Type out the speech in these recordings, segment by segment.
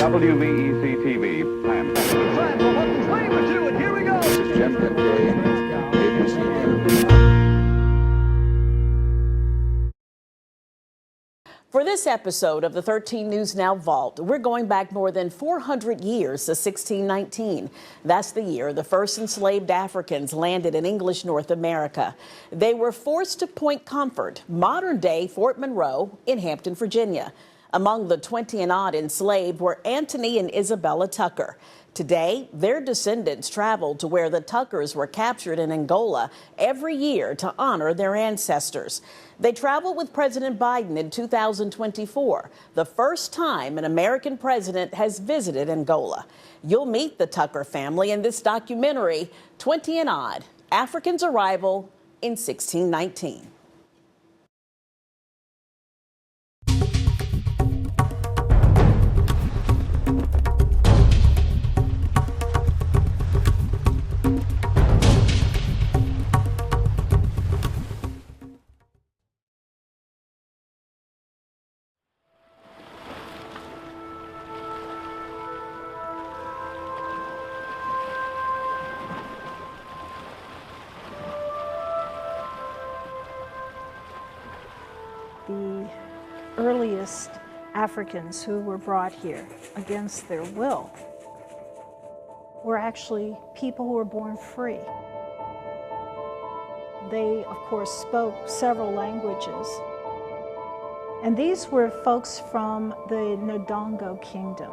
WVEC-TV, Plan. This is Jim Kincaid, ABC News. For this episode of the 13 News Now Vault, we're going back more than 400 years to 1619. That's the year the first enslaved Africans landed in English North America. They were forced to Point Comfort, modern-day Fort Monroe, in Hampton, Virginia. Among the 20 and odd enslaved were Anthony and Isabella Tucker. Today, their descendants traveled to where the Tuckers were captured in Angola every year to honor their ancestors. They traveled with President Biden in 2024, the first time an American president has visited Angola. You'll meet the Tucker family in this documentary, 20 and Odd, Africans' Arrival in 1619. The earliest Africans who were brought here against their will were actually people who were born free. They, of course, spoke several languages. And these were folks from the Ndongo kingdom,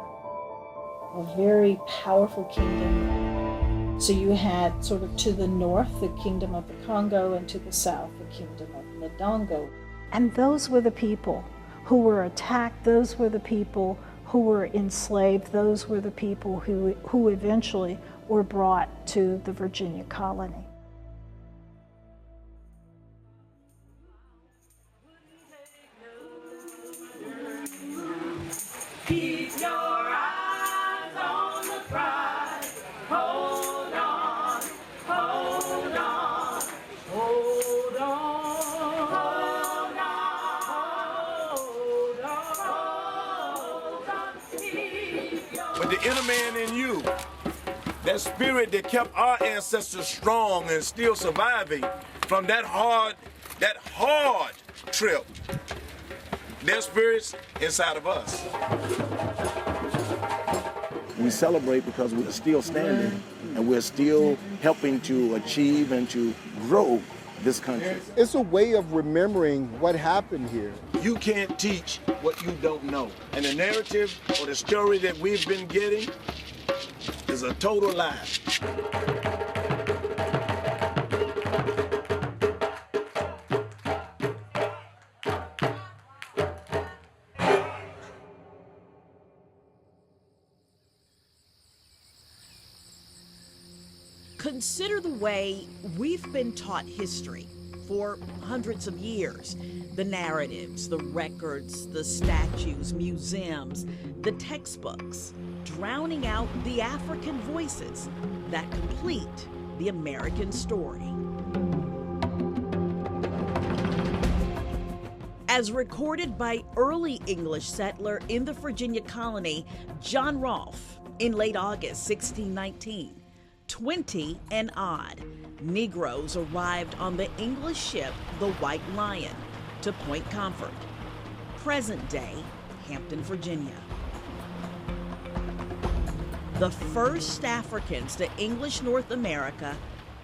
a very powerful kingdom. So you had sort of to the north, the kingdom of the Congo, and to the south, the kingdom of Ndongo. And those were the people who were attacked, those were the people who were enslaved, those were the people who eventually were brought to the Virginia colony. Keep your eyes on the prize. Hold on, hold on, hold on. But the inner man in you, that spirit that kept our ancestors strong and still surviving from that hard trip, their spirit's inside of us. We celebrate because we're still standing and we're still helping to achieve and to grow this country. It's a way of remembering what happened here. You can't teach what you don't know. And the narrative or the story that we've been getting is a total lie. Consider the way we've been taught history for hundreds of years. The narratives, the records, the statues, museums, the textbooks, drowning out the African voices that complete the American story. As recorded by early English settler in the Virginia colony, John Rolfe, in late August 1619, 20 and odd Negroes arrived on the English ship the White Lion to Point Comfort, present-day Hampton, Virginia. The first Africans to English North America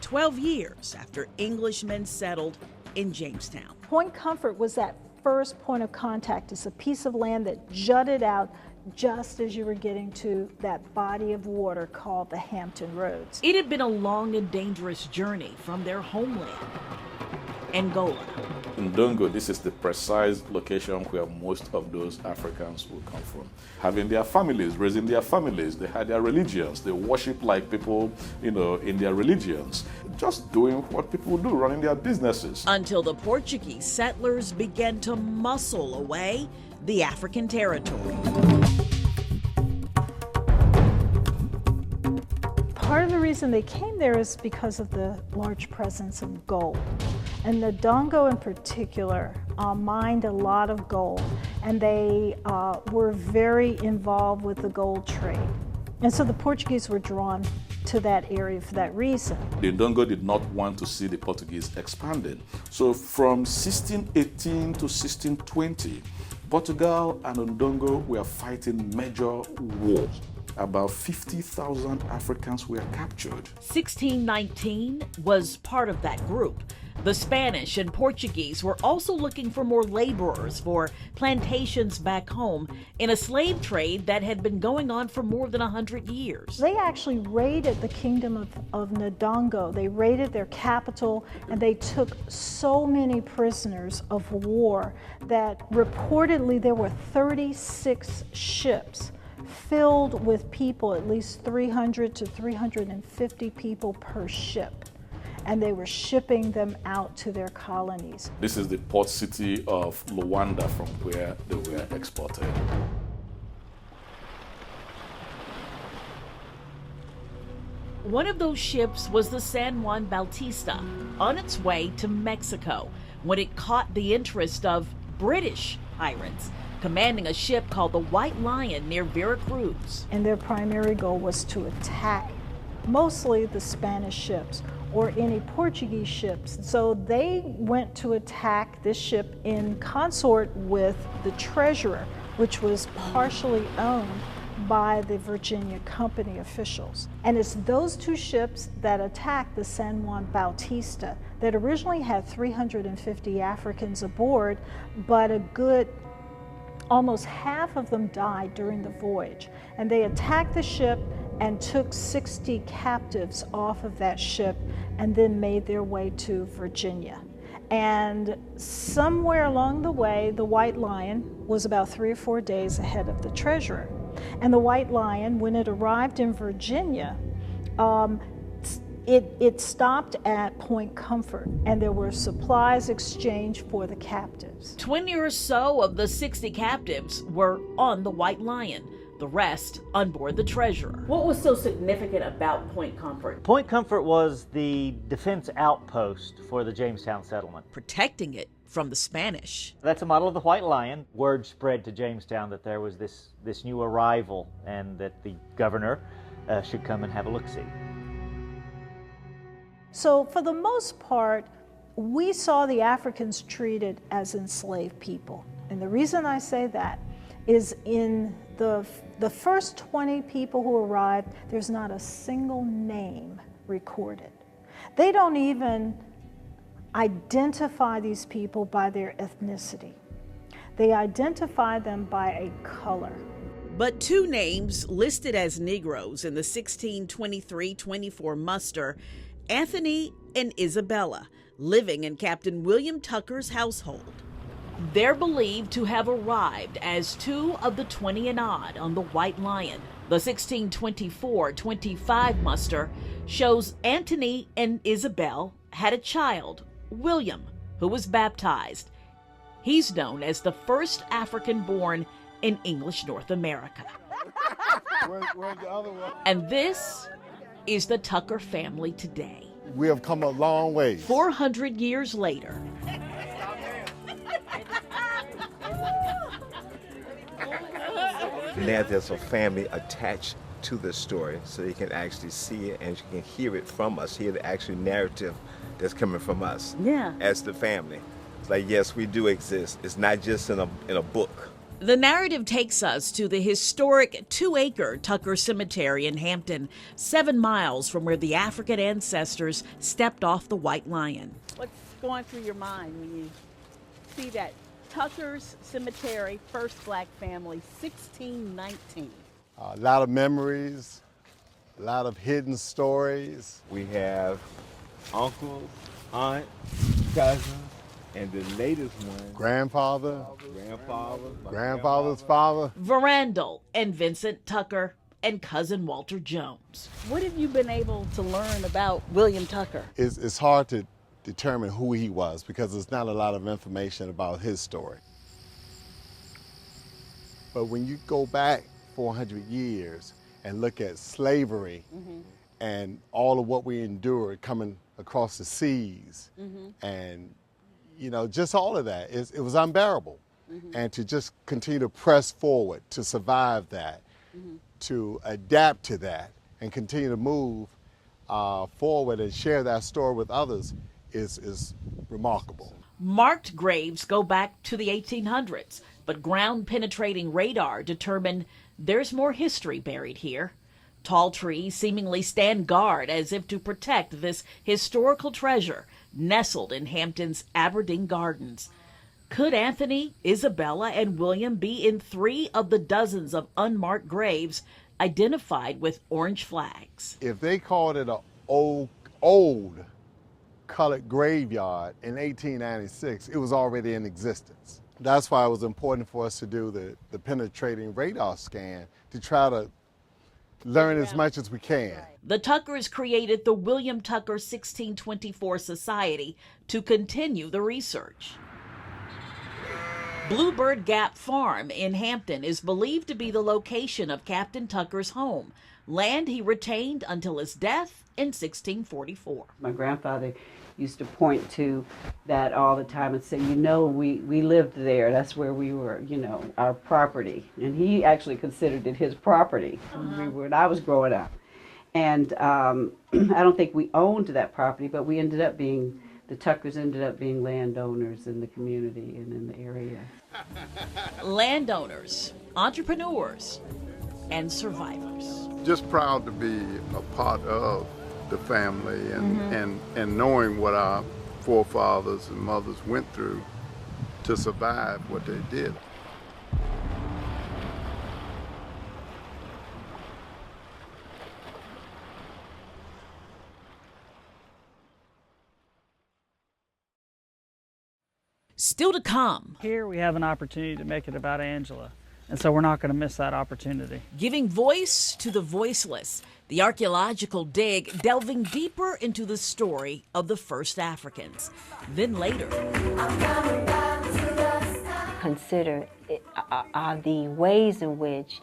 12 years after Englishmen settled in Jamestown. Point Comfort was that first point of contact. It's a piece of land that jutted out just as you were getting to that body of water called the Hampton Roads. It had been a long and dangerous journey from their homeland, Angola. Ndongo, this is the precise location where most of those Africans will come from. Having their families, raising their families, they had their religions, they worship like people, in their religions. Just doing what people do, running their businesses. Until the Portuguese settlers began to muscle away the African territory. Part of the reason they came there is because of the large presence of gold. And the Ndongo in particular mined a lot of gold, and they were very involved with the gold trade. And so the Portuguese were drawn to that area for that reason. The Ndongo did not want to see the Portuguese expanding. So from 1618 to 1620, Portugal and Ndongo were fighting major wars. About 50,000 Africans were captured. 1619 was part of that group. The Spanish and Portuguese were also looking for more laborers for plantations back home in a slave trade that had been going on for more than 100 years. They actually raided the kingdom of Ndongo. They raided their capital, and they took so many prisoners of war that reportedly there were 36 ships filled with people, at least 300 to 350 people per ship. And they were shipping them out to their colonies. This is the port city of Luanda from where they were exported. One of those ships was the San Juan Bautista, on its way to Mexico, when it caught the interest of British pirates, commanding a ship called the White Lion near Veracruz. And their primary goal was to attack mostly the Spanish ships or any Portuguese ships. So they went to attack this ship in consort with the treasurer, which was partially owned by the Virginia Company officials. And it's those two ships that attacked the San Juan Bautista that originally had 350 Africans aboard, but a good almost half of them died during the voyage. And they attacked the ship and took 60 captives off of that ship and then made their way to Virginia. And somewhere along the way, the White Lion was about 3 or 4 days ahead of the treasurer. And the White Lion, when it arrived in Virginia, it stopped at Point Comfort, and there were supplies exchanged for the captives. 20 or so of the 60 captives were on the White Lion, the rest on board the treasurer. What was so significant about Point Comfort? Point Comfort was the defense outpost for the Jamestown settlement, Protecting it from the Spanish. That's a model of the White Lion. Word spread to Jamestown that there was this new arrival and that the governor should come and have a look-see. So for the most part, we saw the Africans treated as enslaved people. And the reason I say that is in the first 20 people who arrived, there's not a single name recorded. They don't even identify these people by their ethnicity. They identify them by a color. But 2 names listed as Negroes in the 1623-24 muster, Anthony and Isabella, living in Captain William Tucker's household. They're believed to have arrived as 2 of the 20 and odd on the White Lion. The 1624-25 muster shows Anthony and Isabel had a child, William, who was baptized. He's known as the first African born in English North America. Where's the other one? And this is the Tucker family today. We have come a long way. 400 years later. Now there's a family attached to this story, so you can actually see it and you can hear it from us, hear the actual narrative that's coming from us. Yeah. As the family. It's like, yes, we do exist. It's not just in a book. The narrative takes us to the historic 2-acre Tucker Cemetery in Hampton, 7 miles from where the African ancestors stepped off the White Lion. What's going through your mind when you see that Tucker's Cemetery, first black family, 1619? A lot of memories, a lot of hidden stories. We have uncles, aunt, cousins, and the latest one, Grandfather, grandfather, grandfather's father. Verandel and Vincent Tucker and cousin Walter Jones. What have you been able to learn about William Tucker? It's hard to determine who he was because there's not a lot of information about his story. But when you go back 400 years and look at slavery and all of what we endured coming across the seas and you know, just all of that. It was unbearable. And to just continue to press forward, to survive that, to adapt to that, and continue to move forward and share that story with others is remarkable. Marked graves go back to the 1800s, but ground-penetrating radar determined there's more history buried here. Tall trees seemingly stand guard as if to protect this historical treasure nestled in Hampton's Aberdeen Gardens. Could Anthony, Isabella, and William be in 3 of the dozens of unmarked graves identified with orange flags? If they called it an old colored graveyard in 1896, it was already in existence. That's why it was important for us to do the penetrating radar scan to try to learn as much as we can. The Tuckers created the William Tucker 1624 Society to continue the research. Bluebird Gap Farm in Hampton is believed to be the location of Captain Tucker's home, land he retained until his death in 1644. My grandfather used to point to that all the time and say, you know, we lived there. That's where we were, you know, our property. And he actually considered it his property when I was growing up. And I don't think we owned that property, but we ended up being, the Tuckers ended up being landowners in the community and in the area. Landowners, entrepreneurs, and survivors. Just proud to be a part of the family and knowing what our forefathers and mothers went through to survive what they did. Still to come. Here we have an opportunity to make it about Angela, and so we're not going to miss that opportunity. Giving voice to the voiceless, the archaeological dig delving deeper into the story of the first Africans. Then later, consider the ways in which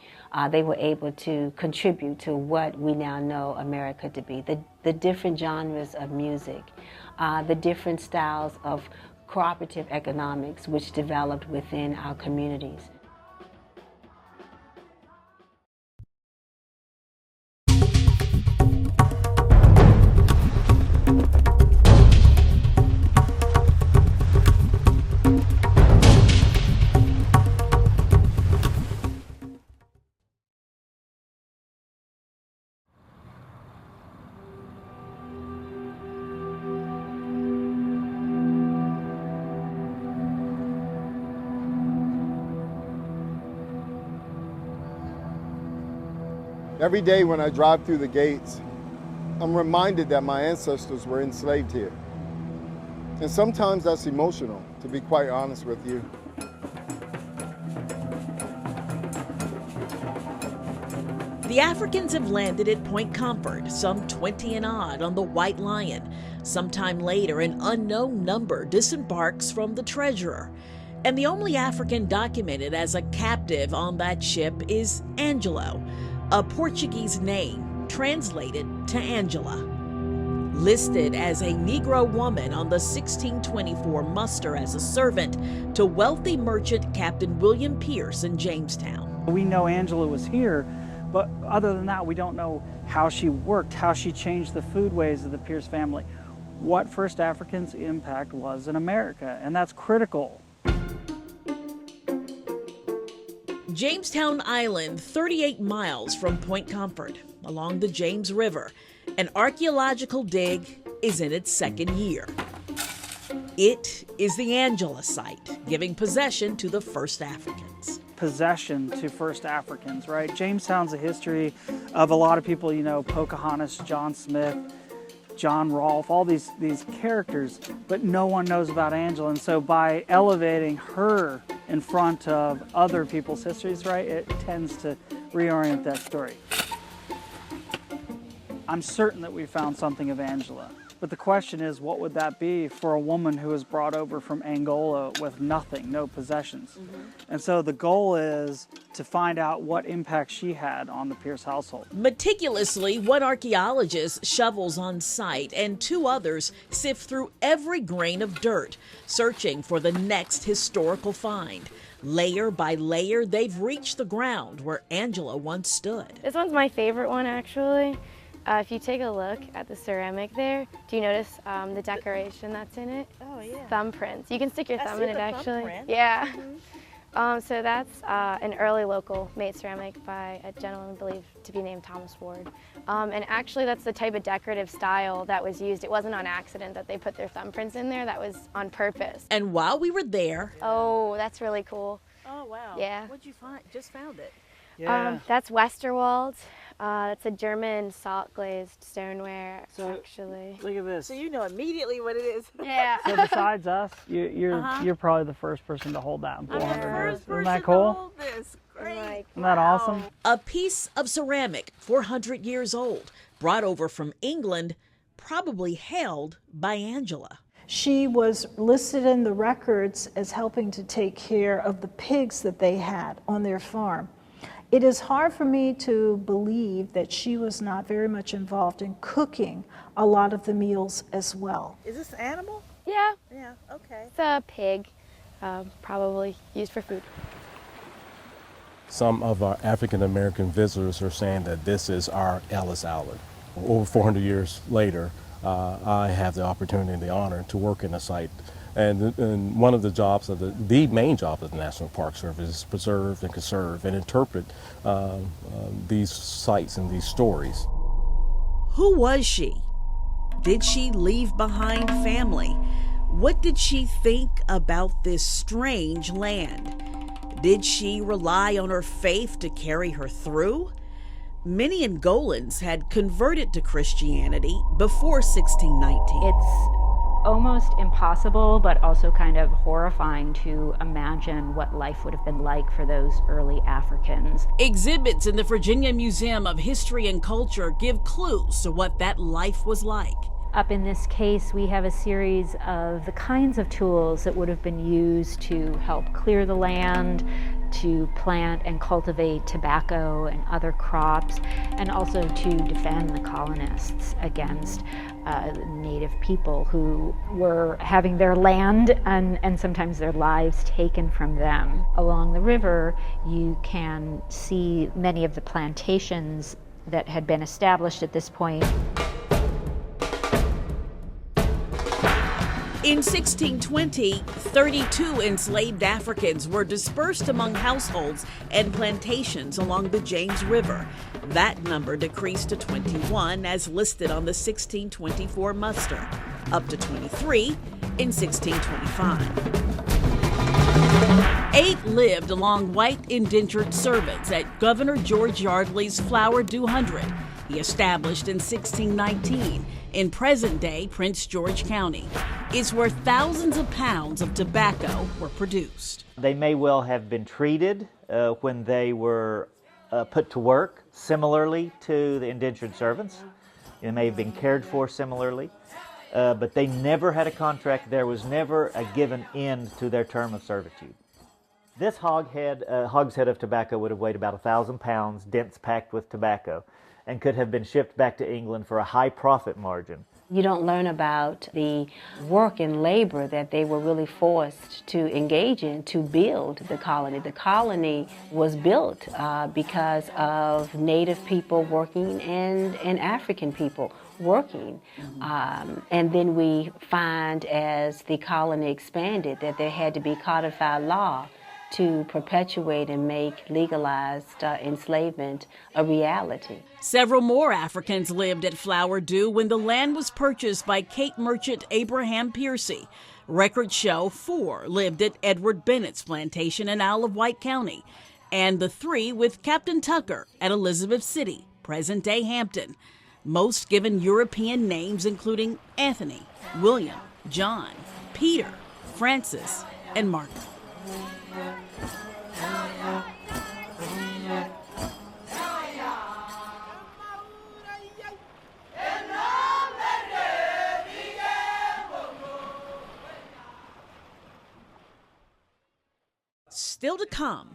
they were able to contribute to what we now know America to be, the different genres of music, the different styles of cooperative economics which developed within our communities. Every day when I drive through the gates, I'm reminded that my ancestors were enslaved here. And sometimes that's emotional, to be quite honest with you. the Africans have landed at Point Comfort, some 20 and odd, on the White Lion. Sometime later, an unknown number disembarks from the Treasurer. And the only African documented as a captive on that ship is Angelo, a Portuguese name translated to Angela. Listed as a Negro woman on the 1624 muster as a servant to wealthy merchant Captain William Pierce in Jamestown. We know Angela was here, but other than that, we don't know how she worked, how she changed the foodways of the Pierce family, what first Africans' impact was in America, and that's critical. Jamestown Island, 38 miles from Point Comfort, along the James River. An archaeological dig is in its second year. It is the Angela site, giving possession to the first Africans. Possession to first Africans, right? Jamestown's a history of a lot of people, you know, Pocahontas, John Smith, John Rolfe, all these characters, but no one knows about Angela. And so by elevating her in front of other people's histories, right, it tends to reorient that story. I'm certain that we found something of Angela. But the question is, what would that be for a woman who was brought over from Angola with nothing, no possessions? And so the goal is to find out what impact she had on the Pierce household. Meticulously, one archaeologist shovels on site and 2 others sift through every grain of dirt, searching for the next historical find. Layer by layer, they've reached the ground where Angela once stood. This one's my favorite one, actually. If you take a look at the ceramic there, do you notice the decoration that's in it? Oh, yeah. Thumbprints. You can stick your thumb in it, actually. Thumbprint. Yeah. So that's an early local made ceramic by a gentleman believed to be named Thomas Ward. And actually that's the type of decorative style that was used. It wasn't on accident that they put their thumbprints in there, that was on purpose. And while we were there... Oh, that's really cool. Oh, wow. Yeah. What'd you find? Just found it. Yeah. That's Westerwald. It's a German salt glazed stoneware, actually. Look at this. So you know immediately what it is. Yeah. So besides us, you're probably the first person to hold that in 400 years. Isn't that cool? Isn't that awesome? A piece of ceramic, 400 years old, brought over from England, probably held by Angela. She was listed in the records as helping to take care of the pigs that they had on their farm. It is hard for me to believe that she was not very much involved in cooking a lot of the meals as well. Is this an animal? Yeah. Yeah, okay. It's a pig, probably used for food. Some of our African American visitors are saying that this is our Ellis Island. Over 400 years later, I have the opportunity and the honor to work in a site. And one of the jobs of the main job of the National Park Service is to preserve and conserve and interpret these sites and these stories. Who was she? Did she leave behind family? What did she think about this strange land? Did she rely on her faith to carry her through? Many Angolans had converted to Christianity before 1619. It's almost impossible, but also kind of horrifying to imagine what life would have been like for those early Africans. Exhibits in the Virginia Museum of History and Culture give clues to what that life was like. Up in this case, we have a series of the kinds of tools that would have been used to help clear the land, to plant and cultivate tobacco and other crops, and also to defend the colonists against native people who were having their land and sometimes their lives taken from them. Along the river, you can see many of the plantations that had been established at this point. In 1620, 32 enslaved Africans were dispersed among households and plantations along the James River. That number decreased to 21 as listed on the 1624 muster, up to 23 in 1625. 8 lived along white indentured servants at Governor George Yardley's Flower 200. He established in 1619 in present-day Prince George County. It's where thousands of pounds of tobacco were produced. They may well have been treated when they were put to work similarly to the indentured servants. They may have been cared for similarly, but they never had a contract. There was never a given end to their term of servitude. This hogshead of tobacco would have weighed about 1,000 pounds, dense packed with tobacco, and could have been shipped back to England for a high profit margin. You don't learn about the work and labor that they were really forced to engage in to build the colony. The colony was built because of Native people working and African people working. And then we find as the colony expanded that there had to be codified law to perpetuate and make legalized enslavement a reality. Several more Africans lived at Flower Dew when the land was purchased by Cape merchant Abraham Piercy. Records show 4 lived at Edward Bennett's plantation in Isle of Wight County, and the 3 with Captain Tucker at Elizabeth City, present-day Hampton. Most given European names including Anthony, William, John, Peter, Francis, and Martin. Still to come,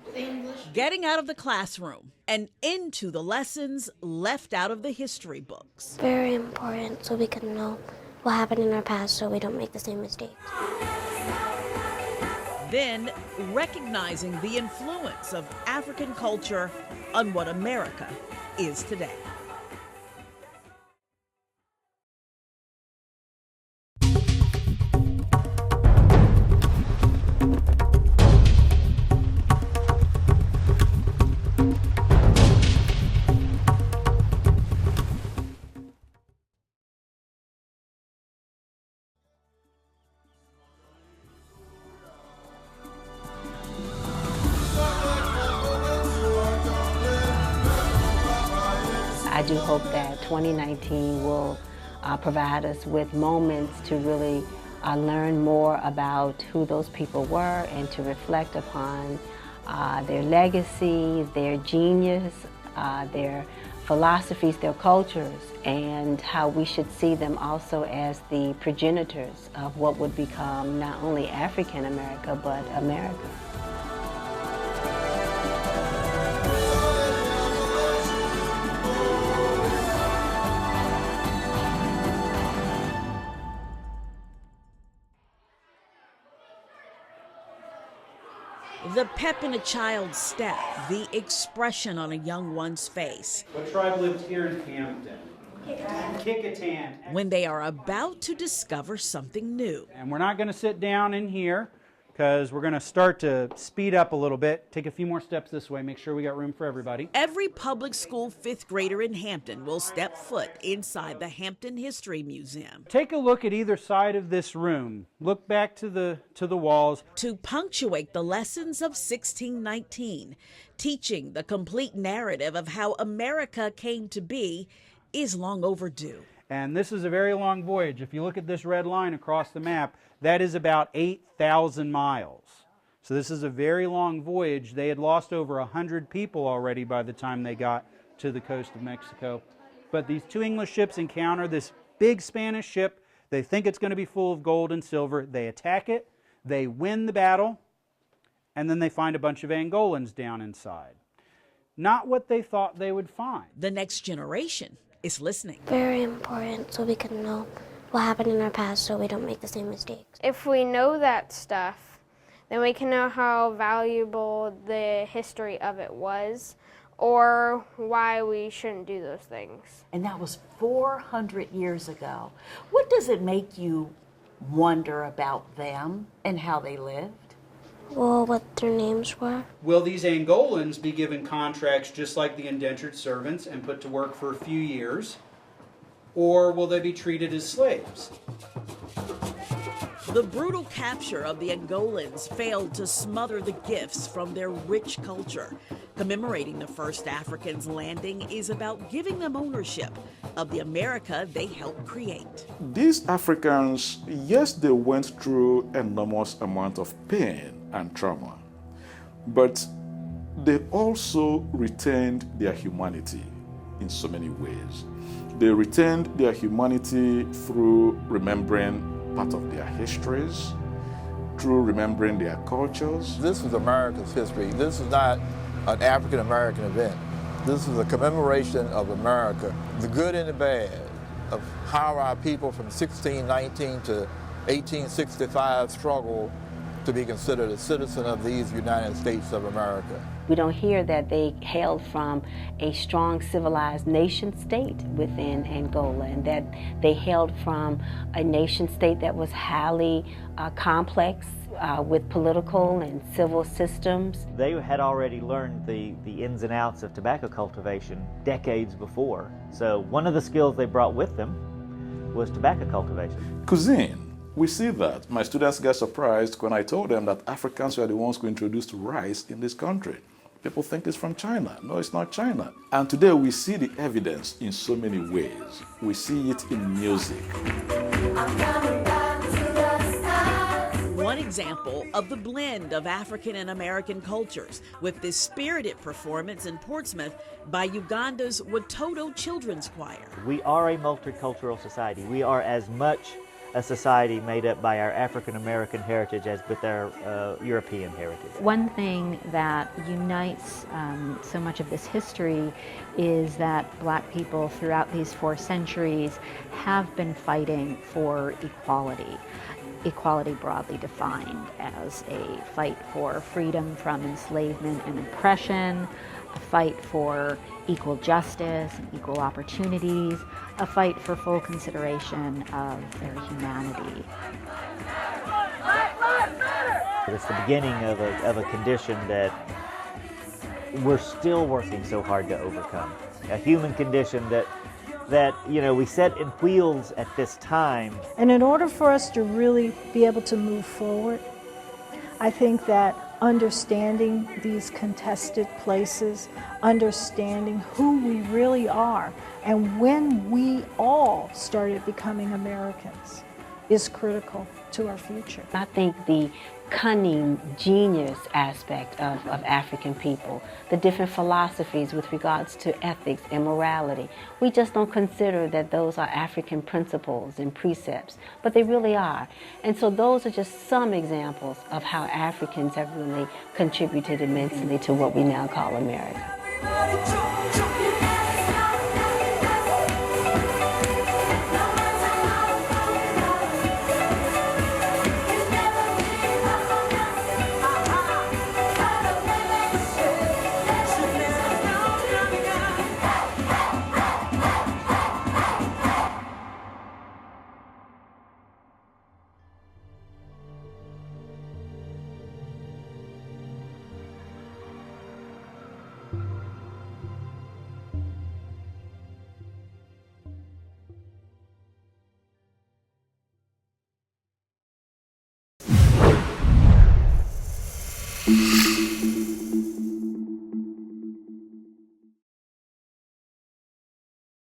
getting out of the classroom and into the lessons left out of the history books. Very important so we can know what happened in our past so we don't make the same mistakes. Then recognizing the influence of African culture on what America is today. I do hope that 2019 will provide us with moments to really learn more about who those people were and to reflect upon their legacy, their genius, their philosophies, their cultures, and how we should see them also as the progenitors of what would become not only African America, but America. The pep in a child's step, the expression on a young one's face. What tribe lives here in Hampton? Kickatant. When they are about to discover something new. And we're not going to sit down in here because we're going to start to speed up a little bit, take a few more steps this way, make sure we got room for everybody. Every public school fifth grader in Hampton will step foot inside the Hampton History Museum. Take a look at either side of this room. Look back to the walls. To punctuate the lessons of 1619, teaching the complete narrative of how America came to be is long overdue. And this is a very long voyage. If you look at this red line across the map, that is about 8,000 miles. So this is a very long voyage. They had lost over 100 people already by the time they got to the coast of Mexico. But these two English ships encounter this big Spanish ship. They think it's going to be full of gold and silver. They attack it. They win the battle. And then they find a bunch of Angolans down inside. Not what they thought they would find. The next generation is listening. Very important so we can know what happened in our past so we don't make the same mistakes. If we know that stuff, then we can know how valuable the history of it was or why we shouldn't do those things. And that was 400 years ago. What does it make you wonder about them and how they lived? Well, what their names were. Will these Angolans be given contracts just like the indentured servants and put to work for a few years? Or will they be treated as slaves? The brutal capture of the Angolans failed to smother the gifts from their rich culture. Commemorating the first Africans landing is about giving them ownership of the America they helped create. These Africans, yes, they went through enormous amount of pain and trauma, but they also retained their humanity in so many ways. They retained their humanity through remembering part of their histories, through remembering their cultures. This is America's history. This is not an African-American event. This is a commemoration of America, the good and the bad, of how our people from 1619 to 1865 struggled to be considered a citizen of these United States of America. We don't hear that they hailed from a strong civilized nation state within Angola and that they hailed from a nation state that was highly complex with political and civil systems. They had already learned the ins and outs of tobacco cultivation decades before. So one of the skills they brought with them was tobacco cultivation. Cuisine. We see that. My students get surprised when I told them that Africans were the ones who introduced rice in this country. People think it's from China. No, it's not China. And today we see the evidence in so many ways. We see it in music. One example of the blend of African and American cultures with this spirited performance in Portsmouth by Uganda's Watoto Children's Choir. We are a multicultural society. We are as much a society made up by our African American heritage as with our European heritage. One thing that unites so much of this history is that Black people throughout these 4 centuries have been fighting for equality. Equality broadly defined as a fight for freedom from enslavement and oppression, a fight for equal justice and equal opportunities, a fight for full consideration of their humanity. It's the beginning of a condition that we're still working so hard to overcome. A human condition that we set in wheels at this time. And in order for us to really be able to move forward, I think that understanding these contested places, understanding who we really are, and when we all started becoming Americans is critical to our future. I think the cunning, genius aspect of African people, the different philosophies with regards to ethics and morality. We just don't consider that those are African principles and precepts, but they really are. And so those are just some examples of how Africans have really contributed immensely to what we now call America.